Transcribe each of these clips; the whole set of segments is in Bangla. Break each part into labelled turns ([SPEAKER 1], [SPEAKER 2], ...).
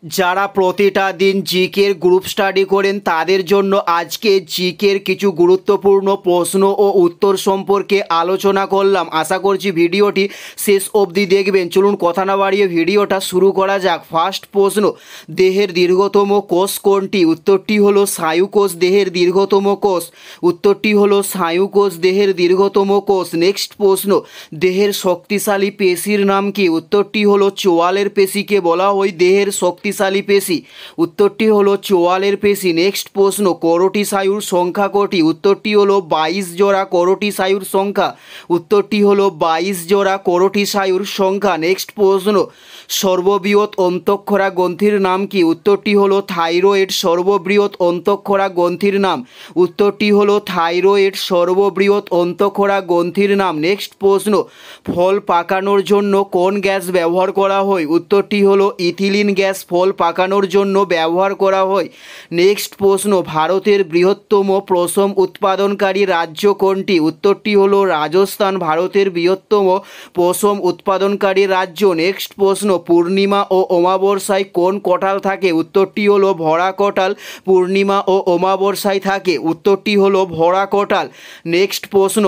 [SPEAKER 1] যারা প্রতিটা দিন জিকের গ্রুপ স্টাডি করেন তাদের জন্য আজকে জিকের কিছু গুরুত্বপূর্ণ প্রশ্ন ও উত্তর সম্পর্কে আলোচনা করলাম। আশা করছি ভিডিওটি শেষ অবধি দেখবেন। চলুন কথা না বাড়িয়ে ভিডিওটা শুরু করা যাক। ফার্স্ট প্রশ্ন, দেহের দীর্ঘতম কোষ কোনটি? উত্তরটি হলো স্নায়ু কোষ দেহের দীর্ঘতম কোষ। উত্তরটি হলো স্নায়ু কোষ দেহের দীর্ঘতম কোষ। নেক্সট প্রশ্ন, দেহের শক্তিশালী পেশির নাম কি? উত্তরটি হলো চোয়ালের পেশিকে বলা হয় দেহের শক্তিশালী পেশি। উত্তরটি হলো চোয়ালের পেশি। নেক্সট প্রশ্ন, করোটি স্নায়ুর সংখ্যা কটি? উত্তরটি হলো 22 জোড়া করোটি স্নায়ুর সংখ্যা। উত্তরটি হলো 22 জোড়া করোটি স্নায়ুর সংখ্যা। নেক্সট প্রশ্ন, সর্ববৃহৎ অন্তঃক্ষরা গ্রন্থির নাম কি? উত্তরটি হলো থাইরয়েড। সর্ববৃহৎ অন্তঃক্ষরা গ্রন্থির নাম। উত্তরটি হলো থাইরয়েড সর্ববৃহৎ অন্তঃক্ষরা গ্রন্থির নাম। নেক্সট প্রশ্ন, ফল পাকানোর জন্য কোন গ্যাস ব্যবহার করা হয়? উত্তরটি হলো ইথিলিন গ্যাস ফল পাকানোর জন্য ব্যবহার করা হয়। নেক্সট প্রশ্ন, ভারতের বৃহত্তম পশম উৎপাদনকারী রাজ্য কোনটি? উত্তরটি হলো রাজস্থান ভারতের বৃহত্তম পশম উৎপাদনকারী রাজ্য। নেক্সট প্রশ্ন, পূর্ণিমা ও অমাবস্যায় কোন কঁঠাল থাকে? উত্তরটি হলো ভরা কঁঠাল পূর্ণিমা ও অমাবস্যায় থাকে। উত্তরটি হলো ভরা কঁঠাল। নেক্সট প্রশ্ন,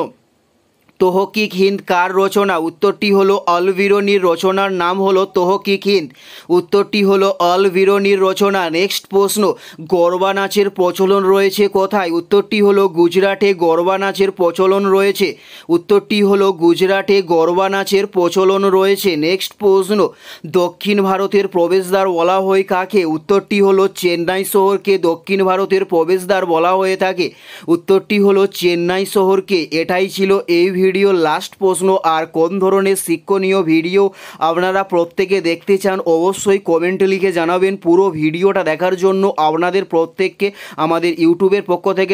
[SPEAKER 1] তহকিক হিন্দ কার রচনা? উত্তরটি হলো অল বিরুনির। রচনার নাম হলো তহকিক হিন্দ। উত্তরটি হলো অল বিরুনির রচনা। নেক্সট প্রশ্ন, গরবা নাচের প্রচলন রয়েছে কোথায়? উত্তরটি হলো গুজরাটে গরবা নাচের প্রচলন রয়েছে। উত্তরটি হলো গুজরাটে গরবা নাচের প্রচলন রয়েছে। নেক্সট প্রশ্ন, দক্ষিণ ভারতের প্রবেশদ্বার বলা হয় কাকে? উত্তরটি হলো চেন্নাই শহরকে দক্ষিণ ভারতের প্রবেশদ্বার বলা হয়ে থাকে। উত্তরটি হলো চেন্নাই শহরকে। এটাই ছিল এই ভিডিওর লাস্ট প্রশ্ন। আর কোন ধরনের শিক্ষণীয় ভিডিও আপনারা প্রত্যেকে দেখতে চান অবশ্যই কমেন্টে লিখে জানাবেন। পুরো ভিডিওটা দেখার জন্য আপনাদের প্রত্যেককে আমাদের ইউটিউবের পক্ষ থেকে